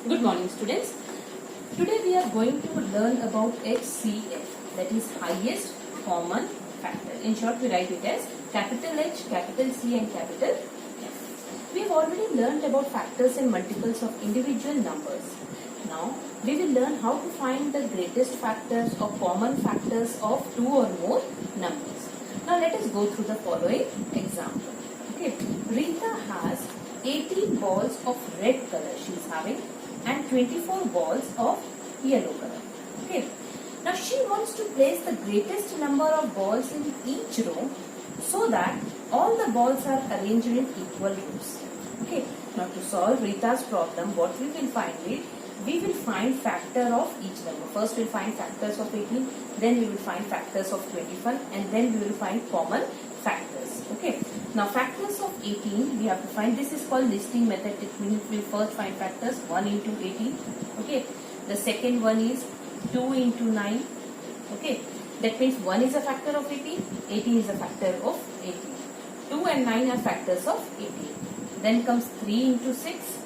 Good morning, students. Today we are going to learn about HCF, that is highest common factor. In short, we write it as capital H, capital C and capital F. We have already learned about factors and multiples of individual numbers. Now, we will learn how to find the greatest factors or common factors of two or more numbers. Now, let us go through the following example. Okay, Rita has 18 balls of red color she is having and 24 balls of yellow color. Okay. Now she wants to place the greatest number of balls in each row so that all the balls are arranged in equal rows. Okay. Now to solve Rita's problem, what we will find is, we will find factor of each number. First we will find factors of 18, then we will find factors of 21 and then we will find common factors. Okay. Now factors of 18 we have to find. This is called listing method. It means we will first find factors 1 into 18. Okay. The second one is 2 into 9. Okay. That means 1 is a factor of 18. 18 is a factor of 18. 2 and 9 are factors of 18. Then comes 3 into 6.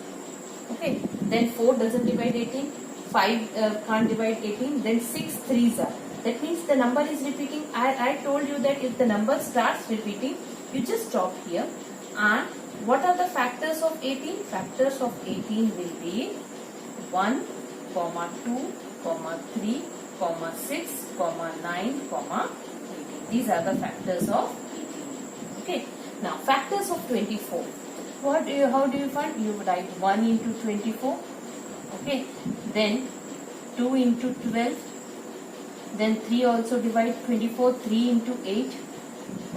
Okay. Then 4 doesn't divide 18. 5 can't divide 18. Then 6 3s are. That means the number is repeating. I told you that if the number starts repeating, you just stop here. And what are the factors of 18? Factors of 18 will be 1, 2, 3, 6, 9, 18. These are the factors of 18. Okay. Now factors of 24. How do you find? You write 1 into 24. Okay. Then 2 into 12. Then 3 also divide 24. 3 into 8.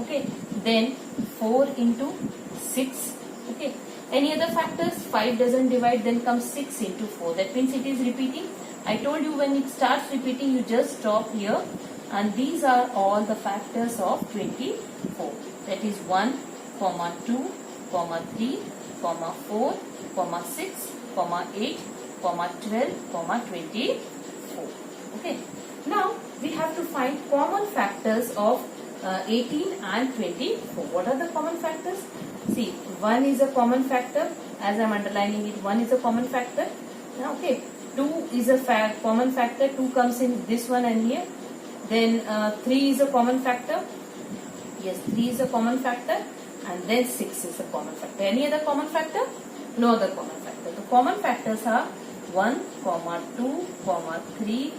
Okay. Then 4 into 6. Okay. Any other factors? 5 doesn't divide, then comes 6 into 4. That means it is repeating. I told you when it starts repeating, you just stop here. And these are all the factors of 24. That is 1, 2, 3, 4, 6, 8, 12, 24. Okay. Now we have to find common factors of 18 and 24. What are the common factors? See, 1 is a common factor. As I am underlining it, 1 is a common factor. Now, okay, 2 is a common factor. 2 comes in this one and here. Then 3 is a common factor. Yes, 3 is a common factor. And then 6 is a common factor. Any other common factor? No other common factor. The common factors are 1, 2, 3,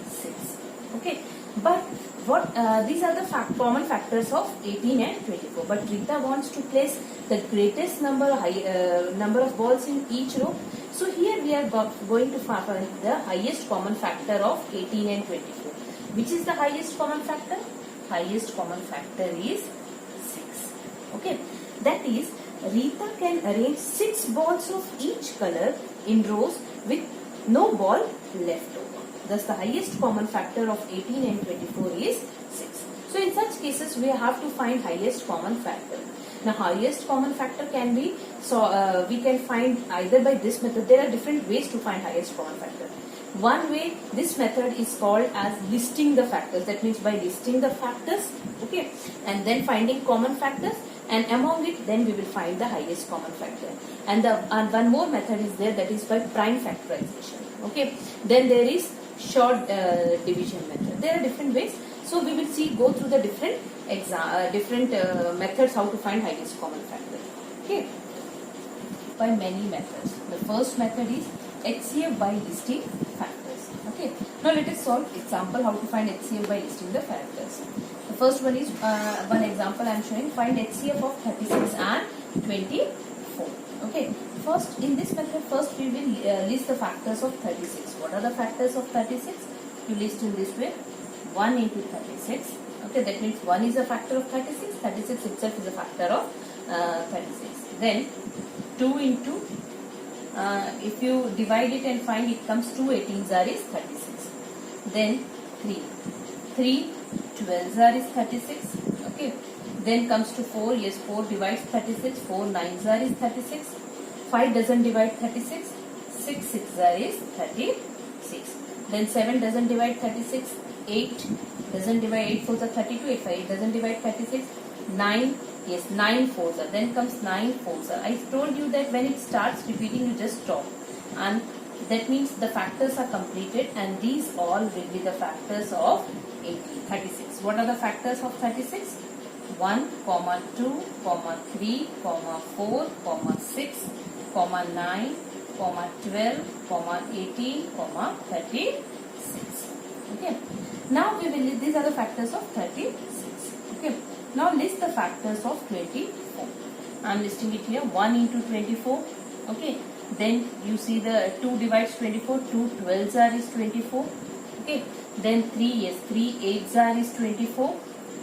6. Okay. But what these are the common factors of 18 and 24. But Rita wants to place the greatest number of balls in each row. So here we are going to find the highest common factor of 18 and 24. Which is the highest common factor? Highest common factor is 6. Okay. That is, Rita can arrange 6 balls of each color in rows with no ball left over. Thus, the highest common factor of 18 and 24 is 6. So, in such cases, we have to find highest common factor. Now, highest common factor can be, we can find either by this method. There are different ways to find highest common factor. One way, this method is called as listing the factors. That means by listing the factors, okay, and then finding common factors, and among it, then we will find the highest common factor. And one more method is there, that is by prime factorization. Okay, then there is short division method. There are different ways. So we will go through the different methods how to find highest common factor. Okay, by many methods. The first method is HCF by listing factors. Okay. Now let us solve example how to find HCF by listing the factors. The first one is one example I am showing. Find HCF of 36 and 24. Okay. First, in this method, first we will list the factors of 36. What are the factors of 36? You list in this way. 1 into 36. Okay, that means 1 is a factor of 36. 36 itself is a factor of 36. Then 2 into, if you divide it and find, it comes 2 18s are is 36. Then 3. 3 12s are is 36. Okay. Then comes to 4. Yes, 4 divides 36. 4 9s are is 36. 5 doesn't divide 36. 6 6 are is 36. Then 7 doesn't divide 36. 8 doesn't divide 8 4s are 32. 8 doesn't divide 36. 9 Yes, 9 fours are. Then comes 9 fours are. I told you that when it starts repeating, you just stop. and that means the factors are completed, and these all will be the factors of 36. What are the factors of 36? 1, 2, 3, 4, 6, 9, 12, 18, 36. Okay. Now we will, these are the factors of 36. Okay. Now list the factors of 24. I am listing it here. 1 into 24. Okay. Then you see the 2 divides 24. 2 12s are is 24. Okay. Then 3, yes, 3 8s are is 24.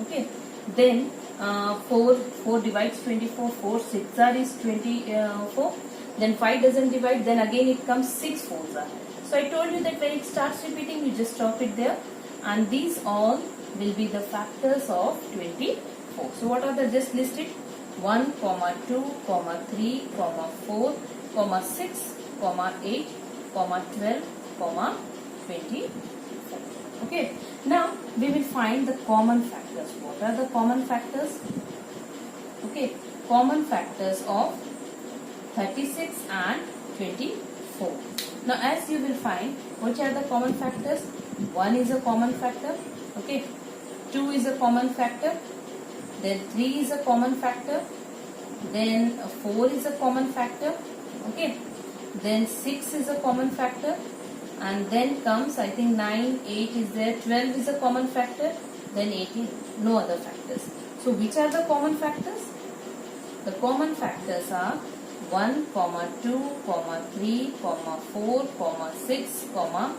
Okay. Then 4 divides 24. 4 6 are is 24. Then 5 doesn't divide. Then again it comes 6 4s are. So I told you that when it starts repeating, you just stop it there. And these all will be the factors of 24. So what are the just listed? 1, 2, 3, 4, 6, 8, 12, 24. Okay. Now we will find the common factors. What are the common factors? Okay. Common factors of 36 and 24. Now as you will find, which are the common factors? 1 is a common factor. Okay. 2 is a common factor. Then 3 is a common factor. Then 4 is a common factor. Okay. Then 6 is a common factor. And then comes, I think 9, 8 is there. 12 is a common factor. Then 18, no other factors. So which are the common factors? The common factors are 1, 2, 3, 4, 6, 12.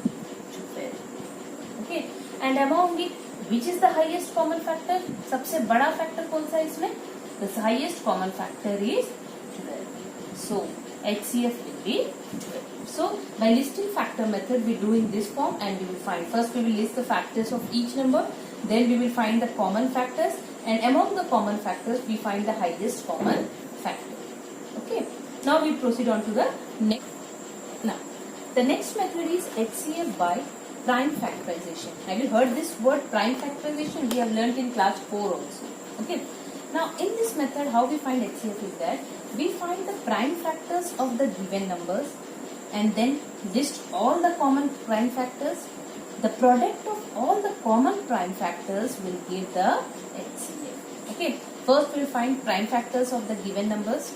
Okay. And among it, which is the highest common factor? सबसे बड़ा factor कौन सा है इसमें? The highest common factor is 12. So HCF will be 12. So by listing factor method, we do in this form, and we will find, first we will list the factors of each number, then we will find the common factors, and among the common factors we find the highest common factor. Okay. Now we proceed on to the next. Now the next method is HCF by prime factorization. Have you heard this word prime factorization? We have learnt in class 4 also. Okay. Now in this method, how we find HCF is that we find the prime factors of the given numbers and then list all the common prime factors. The product of all the common prime factors will give the HCF. Okay. First we will find prime factors of the given numbers.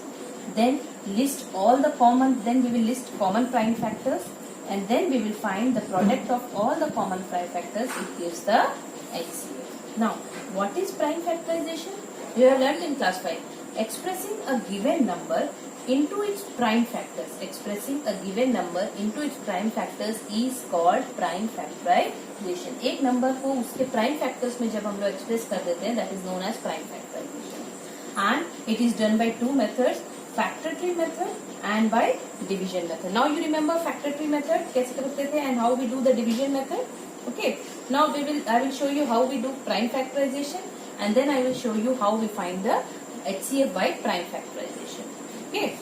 Then list all the common, then we will list common prime factors, and then we will find the product of all the common prime factors. It gives the HCF. Now what is prime factorization? You have learned in class 5. Expressing a given number into its prime factors. Expressing a given number into its prime factors is called prime factorization. एक number को उसके prime factors में जब हम लोग express कर देते हैं, that is known as prime factorization. And it is done by two methods, factor tree method and by division method. Now you remember factor tree method कैसे करते थे and how we do the division method. Okay. Now I will show you how we do prime factorization, and then I will show you how we find the HCF by prime factorization. Okay.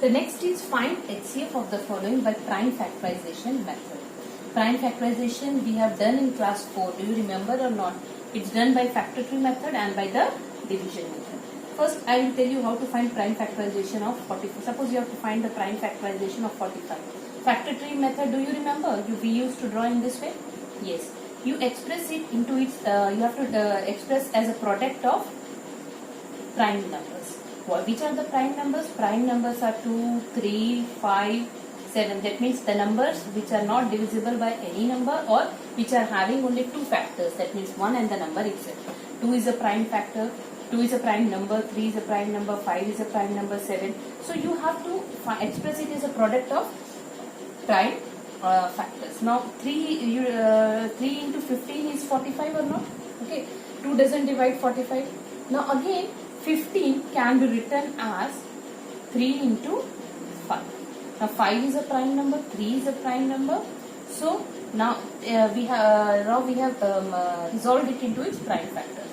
The next is find HCF of the following by prime factorization method. Prime factorization we have done in class 4. Do you remember or not? It's done by factor tree method and by the division method. First, I will tell you how to find prime factorization of 45. Suppose you have to find the prime factorization of 45. Factor tree method, do you remember? We used to draw in this way. Yes. You express it into its, you have to express as a product of prime numbers. Which are the prime numbers? Prime numbers are 2, 3, 5, 7. That means the numbers which are not divisible by any number or which are having only two factors. That means 1 and the number itself. 2 is a prime factor. 2 is a prime number, 3 is a prime number, 5 is a prime number, 7. So you have to express it as a product of prime factors. Now 3 into 15 is 45 or not? Okay. 2 doesn't divide 45. Now again 15 can be written as 3 into 5. Now 5 is a prime number, 3 is a prime number. So now we have resolved it into its prime factors.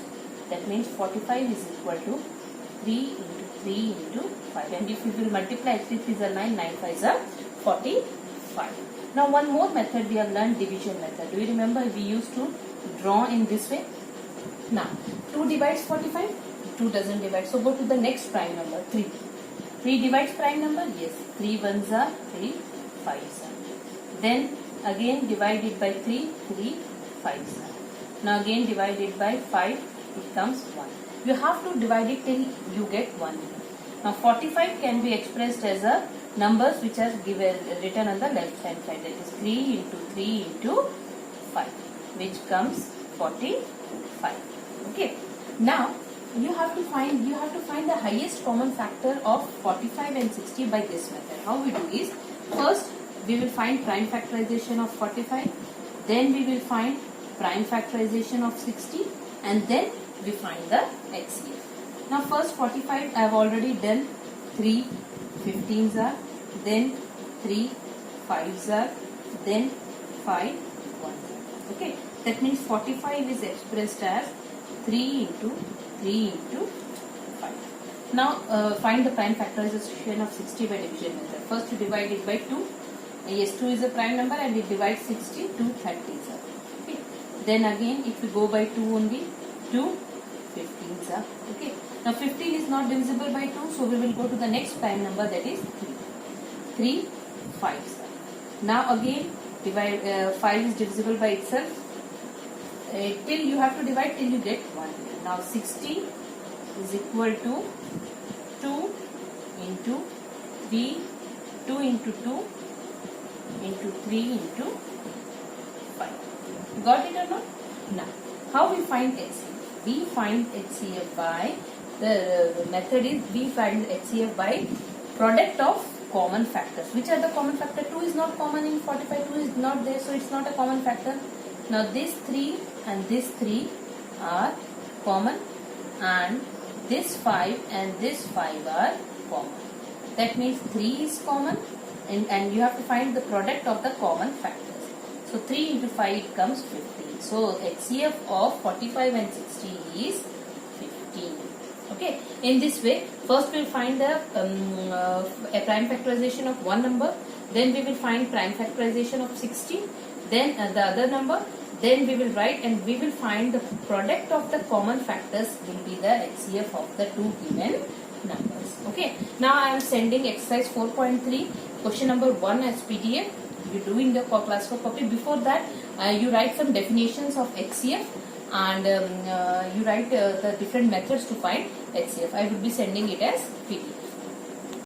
That means 45 is equal to 3 into 3 into 5. And if you will multiply, 3 3 is a 9, 9 5 is a 45. Now one more method we have learned, division method. Do you remember we used to draw in this way? Now 2 divides 45, 2 doesn't divide. So go to the next prime number, 3. 3 divides prime number? Yes. 3 ones are 3 fives are. Then again divide it by 3, 3 fives are. Now again divide it by 5, it comes 1. You have to divide it till you get 1. Now 45 can be expressed as a numbers which are given written on the left hand side. That is 3 into 3 into 5, which comes 45. Okay. Now you have to find the highest common factor of 45 and 60 by this method. How we do is, first we will find prime factorization of 45, then we will find prime factorization of 60, and then we find the HCF. Now first 45 I have already done. 3 15s are, then 3 5s are, then 5 1s are. Okay, that means 45 is expressed as 3 into 3 into 5. Now find the prime factorization of 60 by division method. First you divide it by 2. Yes, 2 is a prime number and it divides 60 to 30s are. Okay. Then again if we go by 2 only, 2 15s are. Okay. Now 15 is not divisible by 2, so we will go to the next prime number, that is 3. 3 5s are. Now again divide 5 is divisible by itself. Till you have to divide till you get 1. Now 60 is equal to 2 into 3, 2 into 2 into 3 into 5. Got it or not? Now, how we find HCF? We find HCF by, the method is we find HCF by product of common factors. Which are the common factor? 2 is not common in 45, 2 is not there, so it's not a common factor. Now this 3 and this 3 are common, and this 5 and this 5 are common. That means 3 is common, and you have to find the product of the common factors. So 3 into 5 comes 15. So HCF of 45 and 60 is 15. Okay. In this way, first we will find a prime factorization of one number, then we will find prime factorization of 60, then the other number, then we will write and we will find the product of the common factors will be the HCF of the two given numbers. Okay. Now I am sending exercise 4.3 question number 1 as PDF. You do in the class 4 copy. Before that you write some definitions of HCF and you write the different methods to find HCF. I will be sending it as PDF.